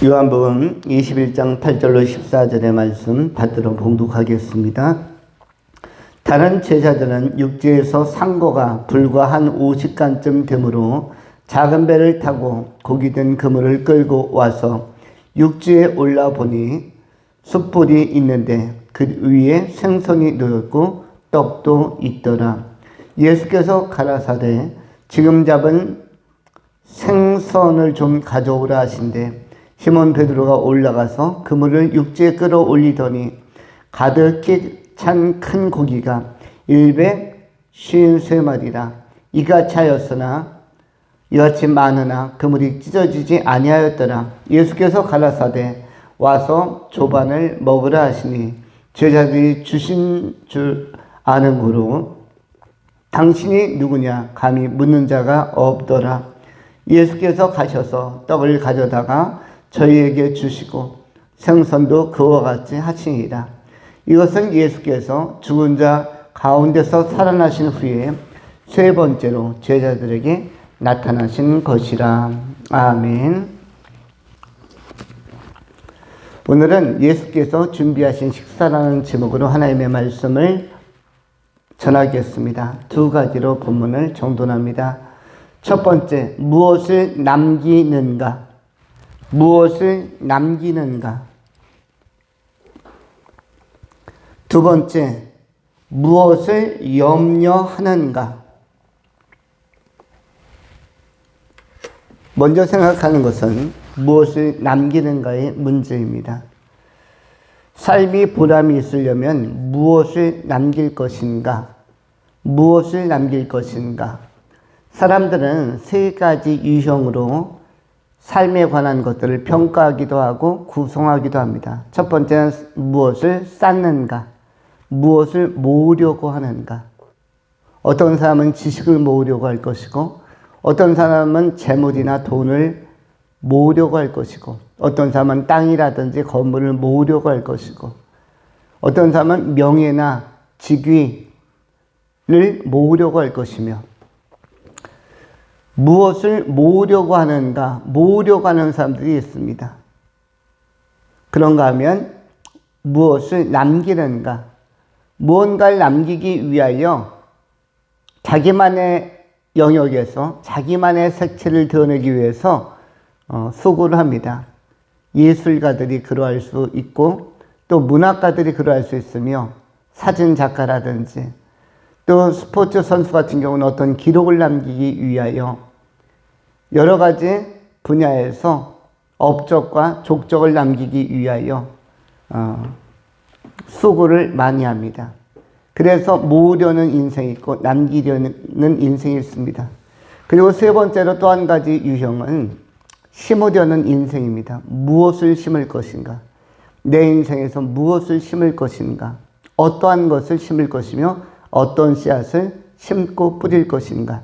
요한복음 21장 8절로 14절의 말씀 받들어 봉독하겠습니다. 다른 제자들은 육지에서 상고가 불과 한 50간쯤 되므로 작은 배를 타고 고기 든 그물을 끌고 와서 육지에 올라보니 숯불이 있는데 그 위에 생선이 놓였고 떡도 있더라. 예수께서 가라사대 지금 잡은 생선을 좀 가져오라 하신대 시몬 베드로가 올라가서 그물을 육지에 끌어올리더니 가득히 찬 큰 고기가 153마리라 이같이 하였으나 이같이 많으나 그물이 찢어지지 아니하였더라. 예수께서 가라사대 와서 조반을 먹으라 하시니 제자들이 주신 줄 아는 고로 당신이 누구냐 감히 묻는 자가 없더라. 예수께서 가셔서 떡을 가져다가 저희에게 주시고 생선도 그와 같이 하시니라. 이것은 예수께서 죽은 자 가운데서 살아나신 후에 세 번째로 제자들에게 나타나신 것이라. 아멘. 오늘은 예수께서 준비하신 식사라는 제목으로 하나님의 말씀을 전하겠습니다. 두 가지로 본문을 정돈합니다. 첫 번째, 무엇을 남기는가? 무엇을 남기는가? 두 번째, 무엇을 염려하는가? 먼저 생각하는 것은 무엇을 남기는가의 문제입니다. 삶이 보람이 있으려면 무엇을 남길 것인가? 무엇을 남길 것인가? 사람들은 세 가지 유형으로 삶에 관한 것들을 평가하기도 하고 구성하기도 합니다. 첫 번째는 무엇을 쌓는가? 무엇을 모으려고 하는가? 어떤 사람은 지식을 모으려고 할 것이고 어떤 사람은 재물이나 돈을 모으려고 할 것이고 어떤 사람은 땅이라든지 건물을 모으려고 할 것이고 어떤 사람은 명예나 직위를 모으려고 할 것이며 무엇을 모으려고 하는가? 모으려고 하는 사람들이 있습니다. 그런가 하면 무엇을 남기는가? 무언가를 남기기 위하여 자기만의 영역에서 자기만의 색채를 드러내기 위해서 수고를 합니다. 예술가들이 그러할 수 있고 또 문학가들이 그러할 수 있으며 사진작가라든지 또 스포츠 선수 같은 경우는 어떤 기록을 남기기 위하여 여러 가지 분야에서 업적과 족적을 남기기 위하여 수고를 많이 합니다. 그래서 모으려는 인생이 있고 남기려는 인생이 있습니다. 그리고 세 번째로 또 한 가지 유형은 심으려는 인생입니다. 무엇을 심을 것인가? 내 인생에서 무엇을 심을 것인가? 어떠한 것을 심을 것이며 어떤 씨앗을 심고 뿌릴 것인가?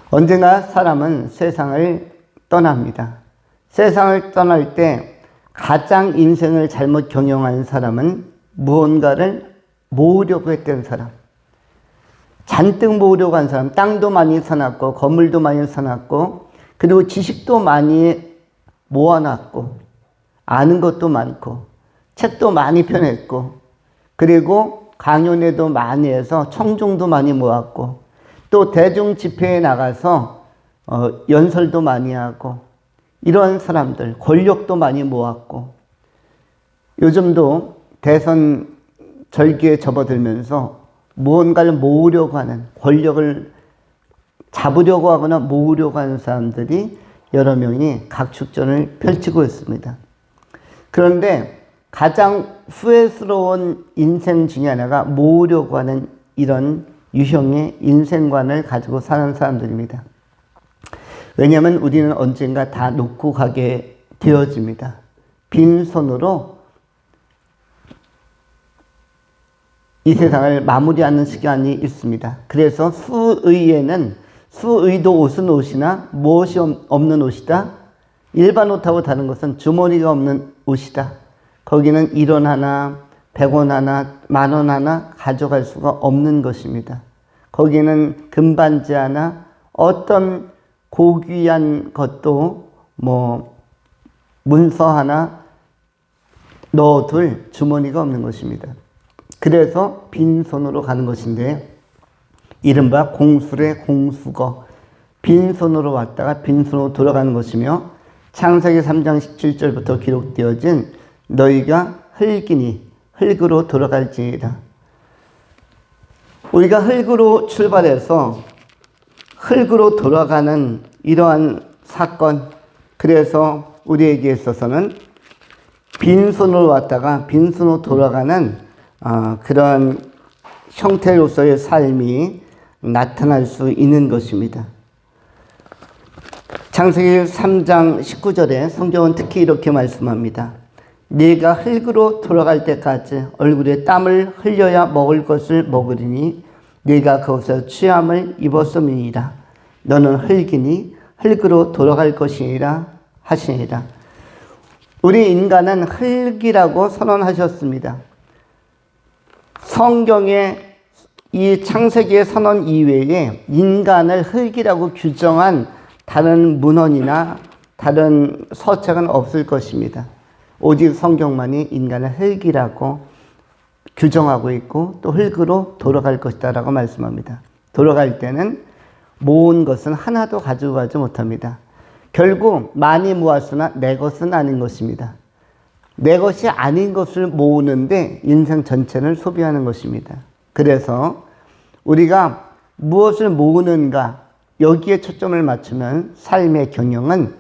언제나 사람은 세상을 떠납니다. 세상을 떠날 때 가장 인생을 잘못 경영한 사람은 무언가를 모으려고 했던 사람, 잔뜩 모으려고 한 사람, 땅도 많이 사놨고 건물도 많이 사놨고 그리고 지식도 많이 모아놨고 아는 것도 많고 책도 많이 펴냈고 그리고 강연회도 많이 해서 청중도 많이 모았고 또 대중 집회에 나가서 연설도 많이 하고 이런 사람들 권력도 많이 모았고 요즘도 대선 절기에 접어들면서 무언가를 모으려고 하는 권력을 잡으려고 하거나 모으려고 하는 사람들이 여러 명이 각축전을 펼치고 있습니다. 그런데 가장 후회스러운 인생 중에 하나가 모으려고 하는 이런 유형의 인생관을 가지고 사는 사람들입니다. 왜냐하면 우리는 언젠가 다 놓고 가게 되어집니다. 빈손으로 이 세상을 마무리하는 시간이 있습니다. 그래서 수의도 옷은 옷이나 무엇이 없는 옷이다. 일반 옷하고 다른 것은 주머니가 없는 옷이다. 거기는 1원 하나, 100원 하나, 10,000원 하나 가져갈 수가 없는 것입니다. 거기는 금반지 하나, 어떤 고귀한 것도 문서 하나 넣어둘 주머니가 없는 것입니다. 그래서 빈손으로 가는 것인데 이른바 공술의 공수거, 빈손으로 왔다가 빈손으로 돌아가는 것이며 창세기 3장 17절부터 기록되어진 너희가 흙이니 흙으로 돌아갈지니라. 우리가 흙으로 출발해서 흙으로 돌아가는 이러한 사건, 그래서 우리에게 있어서는 빈손으로 왔다가 빈손으로 돌아가는 그런 형태로서의 삶이 나타날 수 있는 것입니다. 창세기 3장 19절에 성경은 특히 이렇게 말씀합니다. 네가 흙으로 돌아갈 때까지 얼굴에 땀을 흘려야 먹을 것을 먹으리니 네가 거기서 취함을 입었음이니라. 너는 흙이니 흙으로 돌아갈 것이니라 하시니라. 우리 인간은 흙이라고 선언하셨습니다. 성경의 이 창세기의 선언 이외에 인간을 흙이라고 규정한 다른 문헌이나 다른 서책은 없을 것입니다. 오직 성경만이 인간을 흙이라고 규정하고 있고 또 흙으로 돌아갈 것이다 라고 말씀합니다. 돌아갈 때는 모은 것은 하나도 가지고 가지 못합니다. 결국 많이 모았으나 내 것은 아닌 것입니다. 내 것이 아닌 것을 모으는데 인생 전체를 소비하는 것입니다. 그래서 우리가 무엇을 모으는가 여기에 초점을 맞추면 삶의 경영은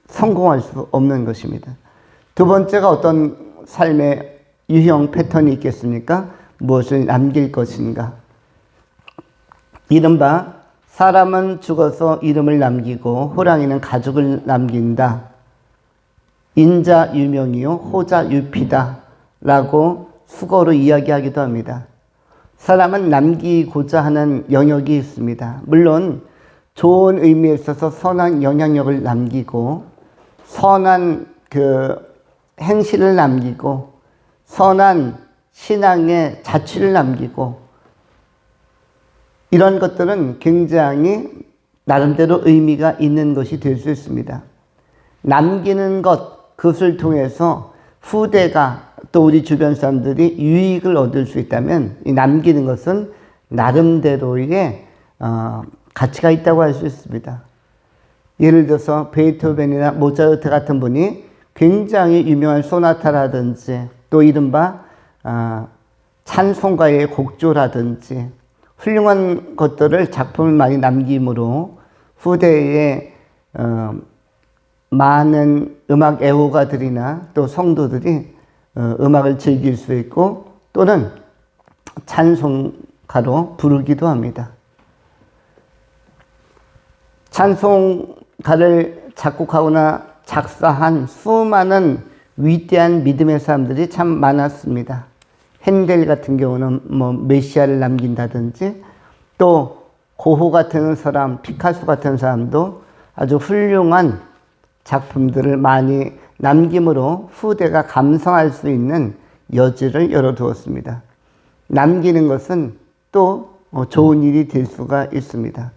성공할 수 없는 것입니다. 두 번째가 어떤 삶의 유형 패턴이 있겠습니까? 무엇을 남길 것인가? 이른바 사람은 죽어서 이름을 남기고 호랑이는 가죽을 남긴다. 인자 유명이요 호자 유피다 라고 수거로 이야기하기도 합니다. 사람은 남기고자 하는 영역이 있습니다. 물론 좋은 의미에 있어서 선한 영향력을 남기고 선한 행실을 남기고 선한 신앙의 자취를 남기고 이런 것들은 굉장히 나름대로 의미가 있는 것이 될 수 있습니다. 남기는 것, 그것을 통해서 후대가 또 우리 주변 사람들이 유익을 얻을 수 있다면 이 남기는 것은 나름대로의 가치가 있다고 할 수 있습니다. 예를 들어서 베토벤이나 모차르트 같은 분이 굉장히 유명한 소나타라든지 또 이른바 찬송가의 곡조라든지 훌륭한 것들을 작품을 많이 남김으로 후대에 많은 음악 애호가들이나 또 성도들이 음악을 즐길 수 있고 또는 찬송가로 부르기도 합니다. 찬송가를 작곡하거나 작사한 수많은 위대한 믿음의 사람들이 참 많았습니다. 핸델 같은 경우는 메시아를 남긴다든지 또 고흐 같은 사람, 피카소 같은 사람도 아주 훌륭한 작품들을 많이 남김으로 후대가 감상할 수 있는 여지를 열어두었습니다. 남기는 것은 또 좋은 일이 될 수가 있습니다.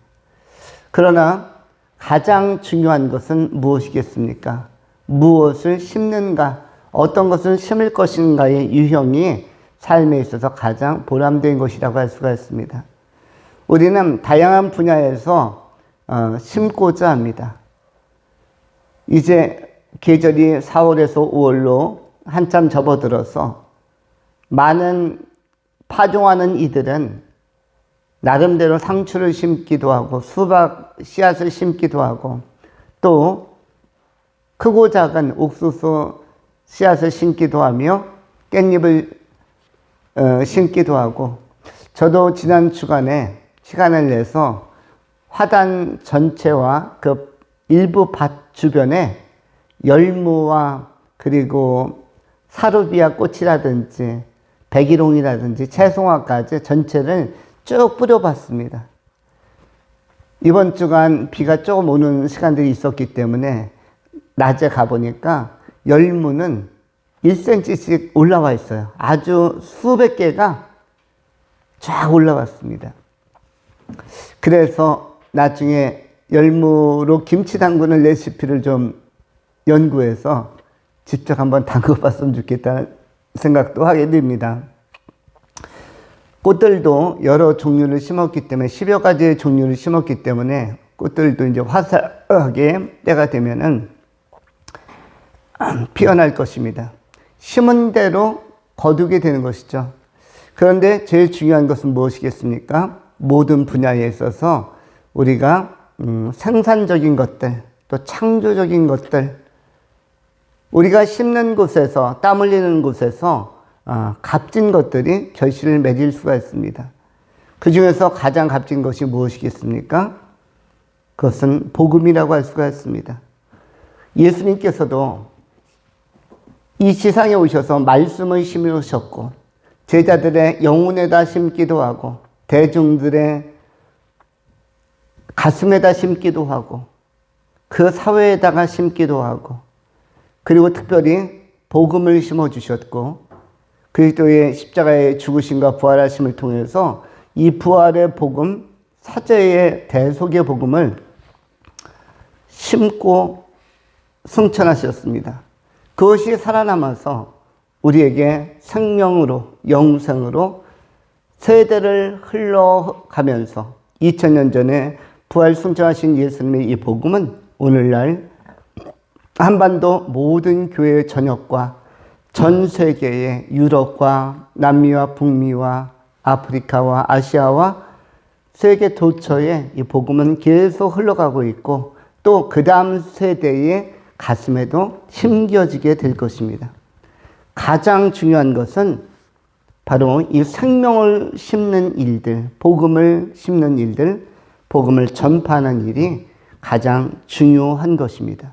그러나 가장 중요한 것은 무엇이겠습니까? 무엇을 심는가, 어떤 것을 심을 것인가의 유형이 삶에 있어서 가장 보람된 것이라고 할 수가 있습니다. 우리는 다양한 분야에서 심고자 합니다. 이제 계절이 4월에서 5월로 한참 접어들어서 많은 파종하는 이들은 나름대로 상추를 심기도 하고 수박 씨앗을 심기도 하고 또 크고 작은 옥수수 씨앗을 심기도 하며 깻잎을 심기도 하고 저도 지난 주간에 시간을 내서 화단 전체와 그 일부 밭 주변에 열무와 그리고 사루비아 꽃이라든지 백일홍이라든지 채송화까지 전체를 쭉 뿌려봤습니다. 이번 주간 비가 조금 오는 시간들이 있었기 때문에 낮에 가보니까 열무는 1cm씩 올라와 있어요. 아주 수백 개가 쫙 올라왔습니다. 그래서 나중에 열무로 김치 담그는 레시피를 좀 연구해서 직접 한번 담궈봤으면 좋겠다는 생각도 하게 됩니다. 꽃들도 여러 종류를 심었기 때문에 10여 가지의 종류를 심었기 때문에 꽃들도 이제 화사하게 때가 되면은 피어날 것입니다. 심은 대로 거두게 되는 것이죠. 그런데 제일 중요한 것은 무엇이겠습니까? 모든 분야에 있어서 우리가 생산적인 것들, 또 창조적인 것들, 우리가 심는 곳에서, 땀 흘리는 곳에서 값진 것들이 결실을 맺을 수가 있습니다. 그 중에서 가장 값진 것이 무엇이겠습니까? 그것은 복음이라고 할 수가 있습니다. 예수님께서도 이 세상에 오셔서 말씀을 심으셨고 제자들의 영혼에다 심기도 하고 대중들의 가슴에다 심기도 하고 그 사회에다가 심기도 하고 그리고 특별히 복음을 심어주셨고 그리스도의 십자가의 죽으심과 부활하심을 통해서 이 부활의 복음, 사제의 대속의 복음을 심고 승천하셨습니다. 그것이 살아남아서 우리에게 생명으로, 영생으로 세대를 흘러가면서 2000년 전에 부활 승천하신 예수님의 이 복음은 오늘날 한반도 모든 교회의 전역과 전 세계의 유럽과 남미와 북미와 아프리카와 아시아와 세계 도처에 이 복음은 계속 흘러가고 있고 또 그 다음 세대의 가슴에도 심겨지게 될 것입니다. 가장 중요한 것은 바로 이 생명을 심는 일들, 복음을 심는 일들, 복음을 전파하는 일이 가장 중요한 것입니다.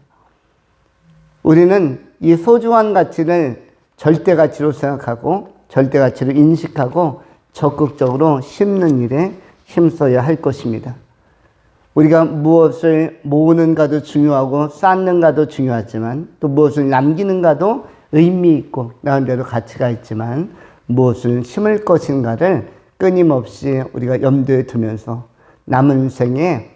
우리는 이 소중한 가치를 절대가치로 생각하고 절대가치를 인식하고 적극적으로 심는 일에 힘써야 할 것입니다. 우리가 무엇을 모으는가도 중요하고 쌓는가도 중요하지만 또 무엇을 남기는가도 의미 있고 나름대로 가치가 있지만 무엇을 심을 것인가를 끊임없이 우리가 염두에 두면서 남은 생에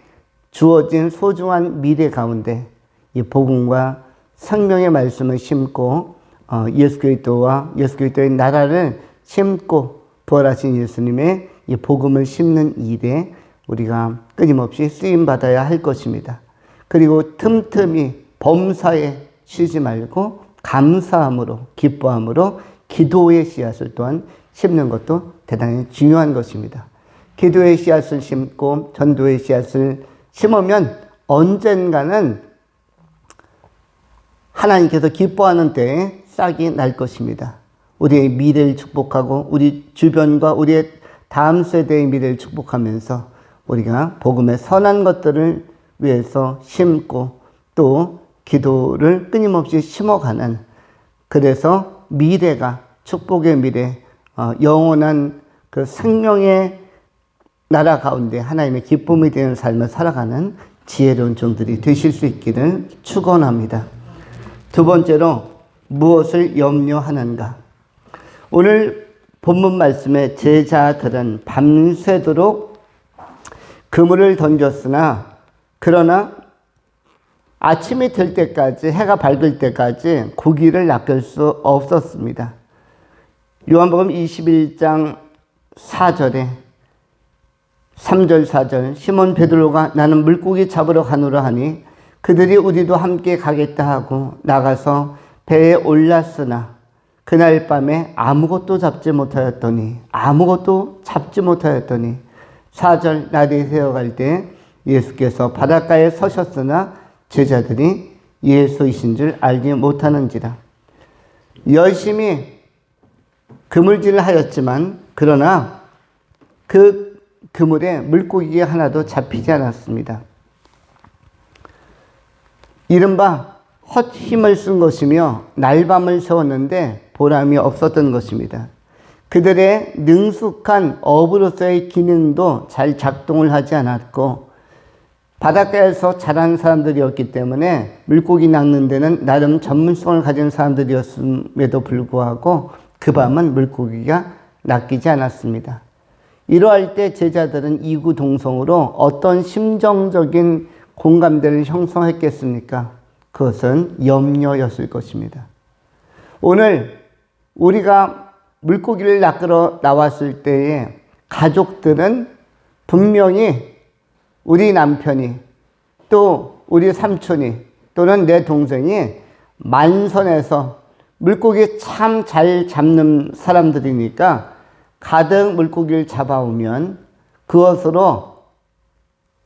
주어진 소중한 미래 가운데 이 복음과 생명의 말씀을 심고 예수 그리스도와 예수 그리스도의 나라를 심고 부활하신 예수님의 이 복음을 심는 일에 우리가 끊임없이 쓰임받아야 할 것입니다. 그리고 틈틈이 범사에 쉬지 말고 감사함으로 기뻐함으로 기도의 씨앗을 또한 심는 것도 대단히 중요한 것입니다. 기도의 씨앗을 심고 전도의 씨앗을 심으면 언젠가는 하나님께서 기뻐하는 때에 싹이 날 것입니다. 우리의 미래를 축복하고 우리 주변과 우리의 다음 세대의 미래를 축복하면서 우리가 복음의 선한 것들을 위해서 심고 또 기도를 끊임없이 심어가는 그래서 미래가 축복의 미래, 영원한 그 생명의 나라 가운데 하나님의 기쁨이 되는 삶을 살아가는 지혜로운 종들이 되실 수 있기를 축원합니다. 두 번째로 무엇을 염려하는가? 오늘 본문 말씀에 제자들은 밤새도록 그물을 던졌으나 그러나 아침이 될 때까지 해가 밝을 때까지 고기를 낚을 수 없었습니다. 요한복음 21장 4절에 3절 4절 시몬 베드로가 나는 물고기 잡으러 가노라 하니 그들이 우리도 함께 가겠다 하고 나가서 배에 올랐으나 그날 밤에 아무것도 잡지 못하였더니 4절 날이 새어갈 때 예수께서 바닷가에 서셨으나 제자들이 예수이신 줄 알지 못하는지라. 열심히 그물질을 하였지만 그러나 그 그물에 물고기가 하나도 잡히지 않았습니다. 이른바 헛힘을 쓴 것이며 날밤을 세웠는데 보람이 없었던 것입니다. 그들의 능숙한 어부로서의 기능도 잘 작동을 하지 않았고 바닷가에서 자란 사람들이었기 때문에 물고기 낚는 데는 나름 전문성을 가진 사람들이었음에도 불구하고 그 밤은 물고기가 낚이지 않았습니다. 이러할 때 제자들은 이구동성으로 어떤 심정적인 공감대를 형성했겠습니까? 그것은 염려였을 것입니다. 오늘 우리가 물고기를 낚으러 나왔을 때에 가족들은 분명히 우리 남편이 또 우리 삼촌이 또는 내 동생이 만선에서 물고기 참 잘 잡는 사람들이니까 가득 물고기를 잡아오면 그것으로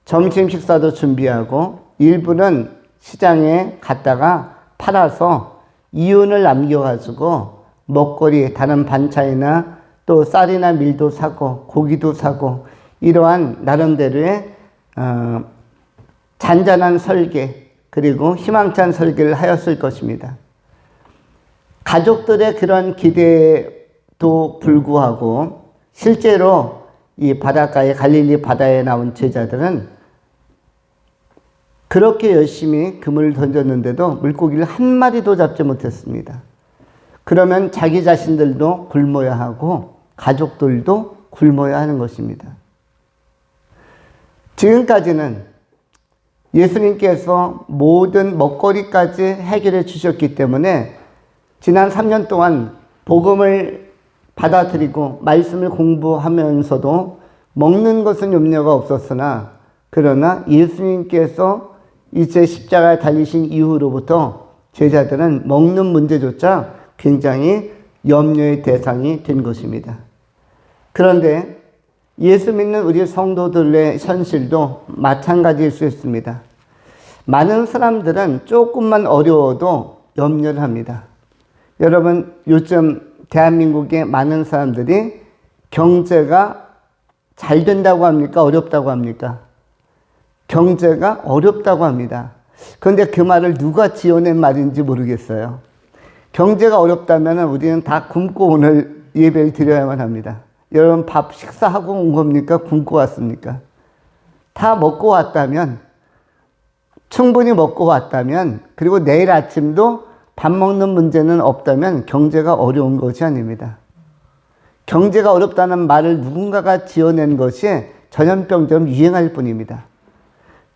점심 식사도 준비하고 일부는 시장에 갔다가 팔아서 이윤을 남겨가지고 먹거리, 다른 반찬이나 또 쌀이나 밀도 사고 고기도 사고 이러한 나름대로의 잔잔한 설계 그리고 희망찬 설계를 하였을 것입니다. 가족들의 그런 기대도 불구하고 실제로 이 바닷가에 갈릴리 바다에 나온 제자들은 그렇게 열심히 그물을 던졌는데도 물고기를 한 마리도 잡지 못했습니다. 그러면 자기 자신들도 굶어야 하고 가족들도 굶어야 하는 것입니다. 지금까지는 예수님께서 모든 먹거리까지 해결해 주셨기 때문에 지난 3년 동안 복음을 받아들이고 말씀을 공부하면서도 먹는 것은 염려가 없었으나 그러나 예수님께서 이제 십자가에 달리신 이후로부터 제자들은 먹는 문제조차 굉장히 염려의 대상이 된 것입니다. 그런데 예수 믿는 우리 성도들의 현실도 마찬가지일 수 있습니다. 많은 사람들은 조금만 어려워도 염려를 합니다. 여러분, 요즘 대한민국의 많은 사람들이 경제가 잘 된다고 합니까? 어렵다고 합니까? 경제가 어렵다고 합니다. 그런데 그 말을 누가 지어낸 말인지 모르겠어요. 경제가 어렵다면 우리는 다 굶고 오늘 예배를 드려야만 합니다. 여러분, 밥 식사하고 온 겁니까? 굶고 왔습니까? 다 먹고 왔다면, 충분히 먹고 왔다면, 그리고 내일 아침도 밥 먹는 문제는 없다면 경제가 어려운 것이 아닙니다. 경제가 어렵다는 말을 누군가가 지어낸 것이 전염병처럼 유행할 뿐입니다.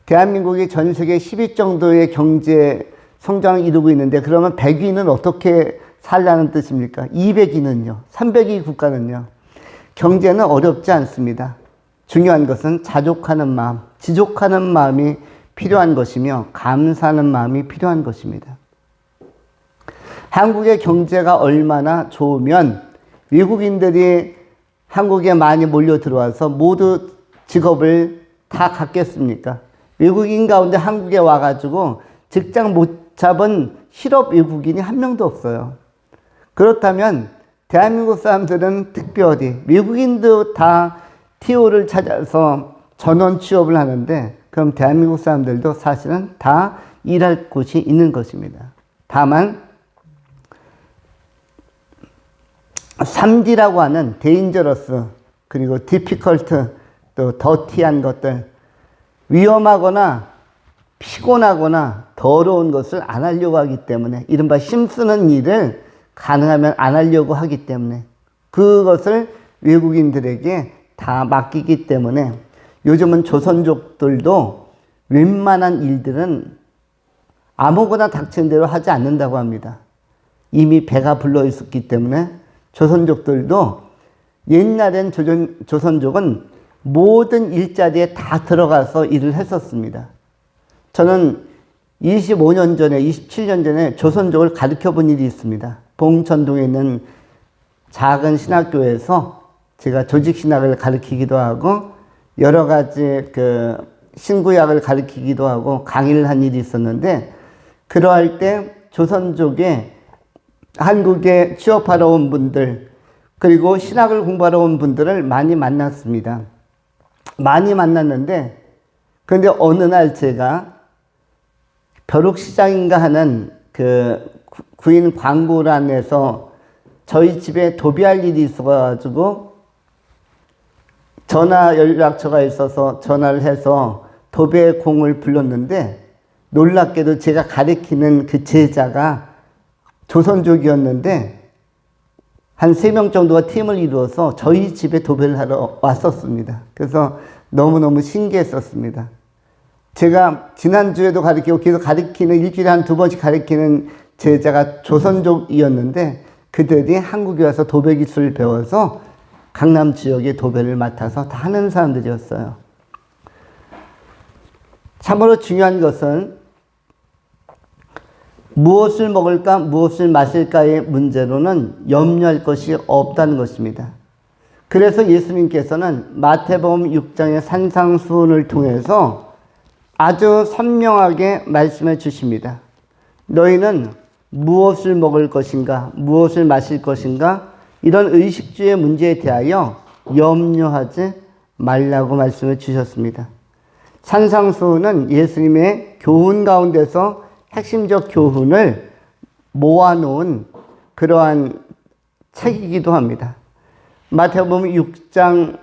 대한민국이 전 세계 10위 정도의 경제 성장을 이루고 있는데 그러면 100위는 어떻게 살라는 뜻입니까? 200위는요? 300위 국가는요? 경제는 어렵지 않습니다. 중요한 것은 자족하는 마음, 지족하는 마음이 필요한 것이며 감사하는 마음이 필요한 것입니다. 한국의 경제가 얼마나 좋으면 외국인들이 한국에 많이 몰려 들어와서 모두 직업을 다 갖겠습니까? 외국인 가운데 한국에 와가지고 직장 못 잡은 실업 외국인이 한 명도 없어요. 그렇다면 대한민국 사람들은 특별히 외국인도 다 TO를 찾아서 전원 취업을 하는데 그럼 대한민국 사람들도 사실은 다 일할 곳이 있는 것입니다. 다만 3D라고 하는 데인저러스 그리고 디피컬트 또 더티한 것들 위험하거나 피곤하거나 더러운 것을 안 하려고 하기 때문에 이른바 힘쓰는 일을 가능하면 안 하려고 하기 때문에 그것을 외국인들에게 다 맡기기 때문에 요즘은 조선족들도 웬만한 일들은 아무거나 닥친 대로 하지 않는다고 합니다. 이미 배가 불러 있었기 때문에 조선족들도 옛날엔 조선족은 모든 일자리에 다 들어가서 일을 했었습니다. 저는 25년 전에, 27년 전에 조선족을 가르쳐 본 일이 있습니다. 봉천동에 있는 작은 신학교에서 제가 조직신학을 가르치기도 하고 여러 가지 그 신구약을 가르치기도 하고 강의를 한 일이 있었는데 그러할 때 조선족에 한국에 취업하러 온 분들 그리고 신학을 공부하러 온 분들을 많이 만났습니다. 많이 만났는데 그런데 어느 날 제가 벼룩시장인가 하는 그 구인 광고란에서 저희 집에 도배할 일이 있어가지고 전화 연락처가 있어서 전화를 해서 도배공을 불렀는데 놀랍게도 제가 가르치는 그 제자가 조선족이었는데 한 3명 정도가 팀을 이루어서 저희 집에 도배를 하러 왔었습니다. 그래서 너무너무 신기했었습니다. 제가 지난주에도 가르치고 계속 가르치는, 일주일에 한 2번씩 가르치는 제자가 조선족이었는데 그들이 한국에 와서 도배 기술을 배워서 강남 지역의 도배를 맡아서 다 하는 사람들이었어요. 참으로 중요한 것은 무엇을 먹을까, 무엇을 마실까의 문제로는 염려할 것이 없다는 것입니다. 그래서 예수님께서는 마태복음 6장의 산상수훈을 통해서 아주 선명하게 말씀해 주십니다. 너희는 무엇을 먹을 것인가, 무엇을 마실 것인가, 이런 의식주의 문제에 대하여 염려하지 말라고 말씀해 주셨습니다. 산상수훈은 예수님의 교훈 가운데서 핵심적 교훈을 모아놓은 그러한 책이기도 합니다. 마태복음 6장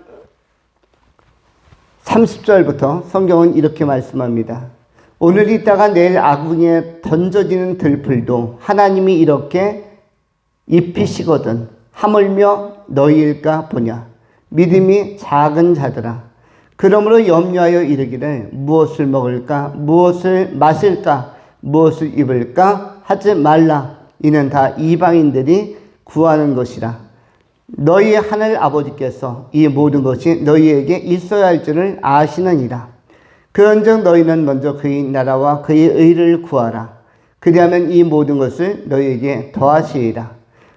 30절부터 성경은 이렇게 말씀합니다. 오늘 있다가 내일 아궁이에 던져지는 들풀도 하나님이 이렇게 입히시거든 하물며 너희일까 보냐. 믿음이 작은 자들아. 그러므로 염려하여 이르기를 무엇을 먹을까, 무엇을 마실까, 무엇을 입을까 하지 말라. 이는 다 이방인들이 구하는 것이라. 너희 하늘 아버지께서 이 모든 것이 너희에게 있어야 할 줄을 아시느니라. 그런즉 너희는 먼저 그의 나라와 그의 의를 구하라. 그리하면 이 모든 것을 너희에게 더하시리라.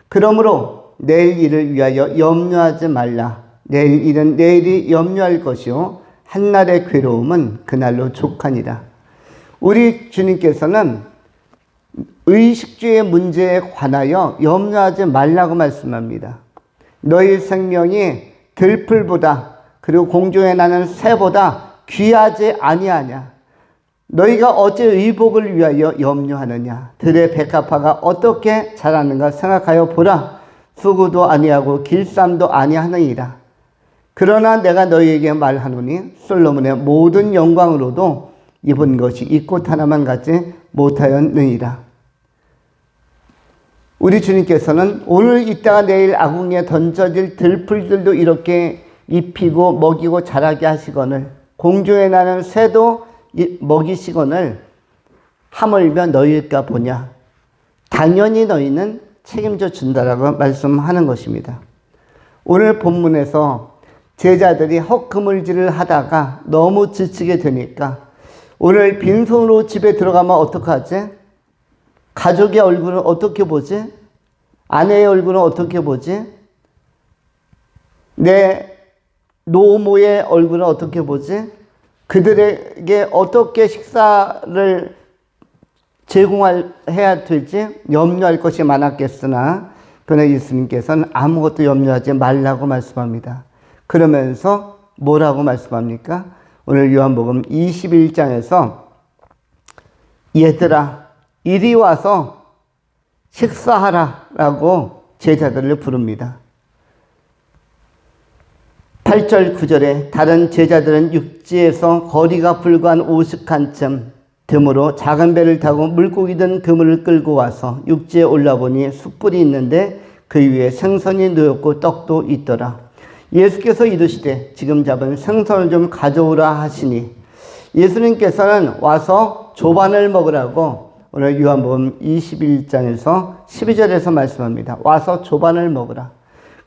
그러므로 내일 일을 위하여 염려하지 말라. 내일 일은 내일이 염려할 것이요 한날의 괴로움은 그날로 족하니라. 우리 주님께서는 의식주의 문제에 관하여 염려하지 말라고 말씀합니다. 너희 생명이 들풀보다 그리고 공중에 나는 새보다 귀하지 아니하냐. 너희가 어찌 의복을 위하여 염려하느냐. 들의 백합화가 어떻게 자라는가 생각하여 보라. 수고도 아니하고 길쌈도 아니하느니라. 그러나 내가 너희에게 말하노니 솔로몬의 모든 영광으로도 입은 것이 이 꽃 하나만 갖지 못하였느니라. 우리 주님께서는 오늘 있다가 내일 아궁이에 던져질 들풀들도 이렇게 입히고 먹이고 자라게 하시거늘 공중에 나는 새도 먹이시거늘 하물며 너희일까 보냐. 당연히 너희는 책임져 준다라고 말씀하는 것입니다. 오늘 본문에서 제자들이 헛그물질을 하다가 너무 지치게 되니까 오늘 빈손으로 집에 들어가면 어떡하지? 가족의 얼굴은 어떻게 보지? 아내의 얼굴은 어떻게 보지? 내 노모의 얼굴은 어떻게 보지? 그들에게 어떻게 식사를 제공해야 될지 염려할 것이 많았겠으나 그러나 예수님께서는 아무것도 염려하지 말라고 말씀합니다. 그러면서 뭐라고 말씀합니까? 오늘 요한복음 21장에서 얘들아 이리 와서 식사하라 라고 제자들을 부릅니다. 8절 9절에 다른 제자들은 육지에서 거리가 불과 한 50칸쯤 드므로 작은 배를 타고 물고기 든 그물을 끌고 와서 육지에 올라보니 숯불이 있는데 그 위에 생선이 놓였고 떡도 있더라. 예수께서 이르시되 지금 잡은 생선을 좀 가져오라 하시니 예수님께서는 와서 조반을 먹으라고 오늘 요한복음 21장에서 12절에서 말씀합니다. 와서 조반을 먹으라.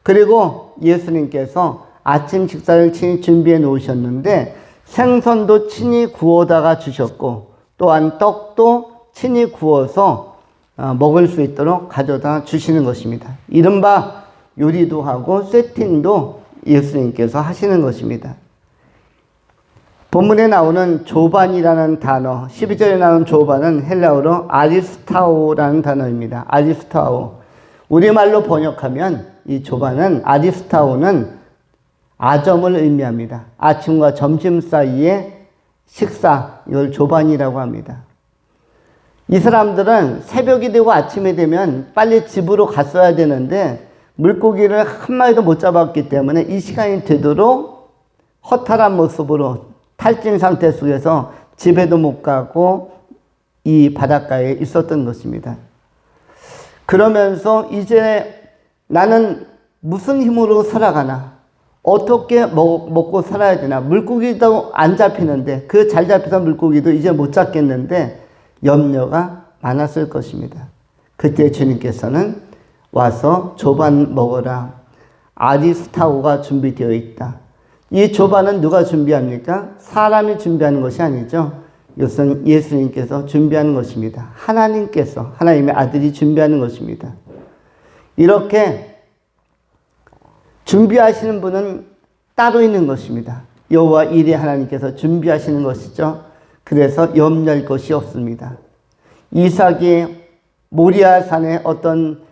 그리고 예수님께서 아침 식사를 친히 준비해 놓으셨는데 생선도 친히 구워다가 주셨고 또한 떡도 친히 구워서 먹을 수 있도록 가져다 주시는 것입니다. 이른바 요리도 하고 세팅도 예수님께서 하시는 것입니다. 본문에 나오는 조반이라는 단어, 12절에 나오는 조반은 헬라어로 아리스타오라는 단어입니다. 아리스타오. 우리말로 번역하면 이 조반은 아리스타오는 아점을 의미합니다. 아침과 점심 사이에 식사, 이걸 조반이라고 합니다. 이 사람들은 새벽이 되고 아침이 되면 빨리 집으로 갔어야 되는데 물고기를 한 마리도 못 잡았기 때문에 이 시간이 되도록 허탈한 모습으로 탈진 상태 속에서 집에도 못 가고 이 바닷가에 있었던 것입니다. 그러면서 이제 나는 무슨 힘으로 살아가나? 어떻게 먹고 살아야 되나. 물고기도 안 잡히는데, 그 잘 잡히던 물고기도 이제 못 잡겠는데 염려가 많았을 것입니다. 그때 주님께서는 와서 조반 먹어라. 아리스타고가 준비되어 있다. 이 조반은 누가 준비합니까? 사람이 준비하는 것이 아니죠. 이것은 예수님께서 준비하는 것입니다. 하나님께서, 하나님의 아들이 준비하는 것입니다. 이렇게 준비하시는 분은 따로 있는 것입니다. 여호와 이레 하나님께서 준비하시는 것이죠. 그래서 염려할 것이 없습니다. 이삭이 모리아 산에 어떤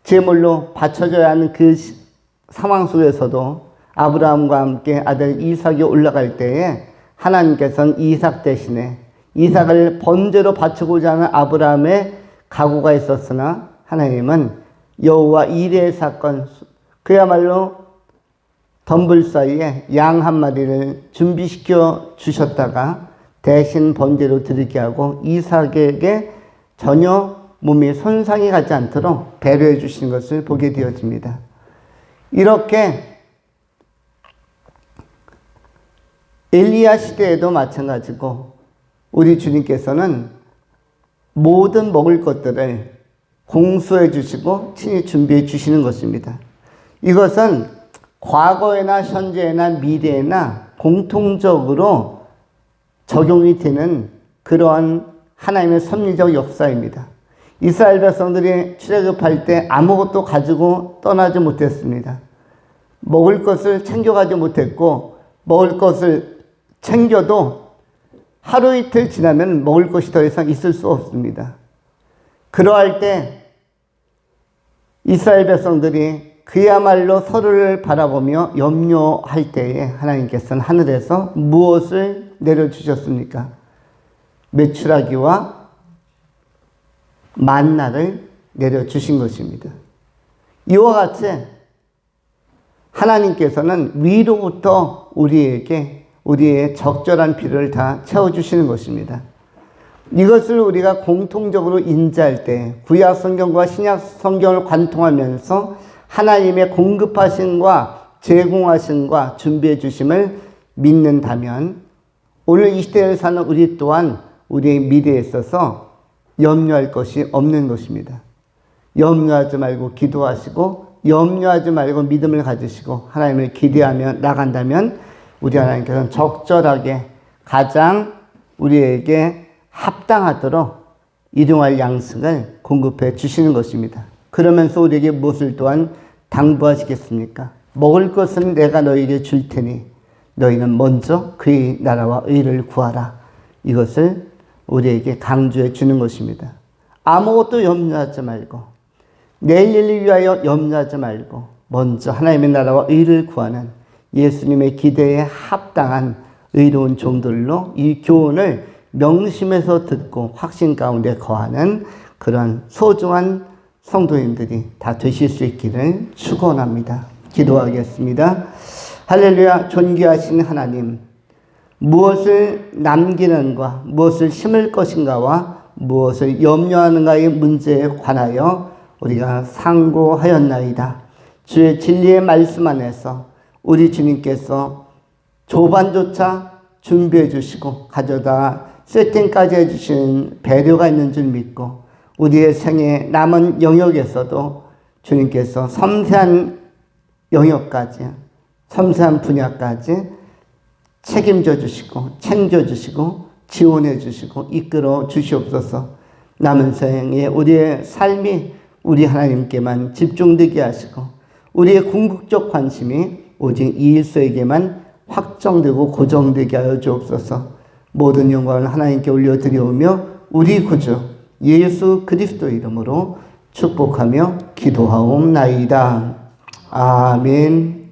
제물로 바쳐져야 하는 그 상황 속에서도 아브라함과 함께 아들 이삭이 올라갈 때에 하나님께서는 이삭 대신에 이삭을 번제로 바치고자 하는 아브라함의 각오가 있었으나 하나님은 여호와 이레의 사건, 그야말로 덤불 사이에 양 한 마리를 준비시켜 주셨다가 대신 번제로 드리게 하고 이삭에게 전혀 몸에 손상이 가지 않도록 배려해 주신 것을 보게 되어집니다. 이렇게 엘리야 시대에도 마찬가지고 우리 주님께서는 모든 먹을 것들을 공수해 주시고 친히 준비해 주시는 것입니다. 이것은 과거에나 현재나 미래에나 공통적으로 적용이 되는 그러한 하나님의 섭리적 역사입니다. 이스라엘 백성들이 출애굽할 때 아무것도 가지고 떠나지 못했습니다. 먹을 것을 챙겨가지 못했고 먹을 것을 챙겨도 하루 이틀 지나면 먹을 것이 더 이상 있을 수 없습니다. 그러할 때 이스라엘 백성들이 그야말로 서로를 바라보며 염려할 때에 하나님께서는 하늘에서 무엇을 내려주셨습니까? 메추라기와 만나를 내려주신 것입니다. 이와 같이 하나님께서는 위로부터 우리에게 우리의 적절한 필요를 다 채워주시는 것입니다. 이것을 우리가 공통적으로 인지할 때 구약 성경과 신약 성경을 관통하면서 하나님의 공급하심과 제공하심과 준비해 주심을 믿는다면 오늘 이 시대를 사는 우리 또한 우리의 미래에 있어서 염려할 것이 없는 것입니다. 염려하지 말고 기도하시고 염려하지 말고 믿음을 가지시고 하나님을 기대하며 나간다면 우리 하나님께서는 적절하게 가장 우리에게 합당하도록 일용할 양식을 공급해 주시는 것입니다. 그러면서 우리에게 무엇을 또한 당부하시겠습니까? 먹을 것은 내가 너희에게 줄 테니 너희는 먼저 그의 나라와 의를 구하라. 이것을 우리에게 강조해 주는 것입니다. 아무것도 염려하지 말고 내일 일을 위하여 염려하지 말고 먼저 하나님의 나라와 의를 구하는 예수님의 기대에 합당한 의로운 종들로 이 교훈을 명심해서 듣고 확신 가운데 거하는 그런 소중한 성도님들이 다 되실 수 있기를 축원합니다. 기도하겠습니다. 할렐루야. 존귀하신 하나님, 무엇을 남기는가, 무엇을 심을 것인가와 무엇을 염려하는가의 문제에 관하여 우리가 상고하였나이다. 주의 진리의 말씀 안에서 우리 주님께서 조반조차 준비해 주시고 가져다 세팅까지 해주신 배려가 있는 줄 믿고 우리의 생애 남은 영역에서도 주님께서 섬세한 영역까지, 섬세한 분야까지 책임져 주시고 챙겨 주시고 지원해 주시고 이끌어 주시옵소서. 남은 생에 우리의 삶이 우리 하나님께만 집중되게 하시고 우리의 궁극적 관심이 오직 이일소에게만 확정되고 고정되게 하여 주옵소서. 모든 영광을 하나님께 올려드리오며 우리 구주 예수 그리스도 이름으로 축복하며 기도하옵나이다. 아멘.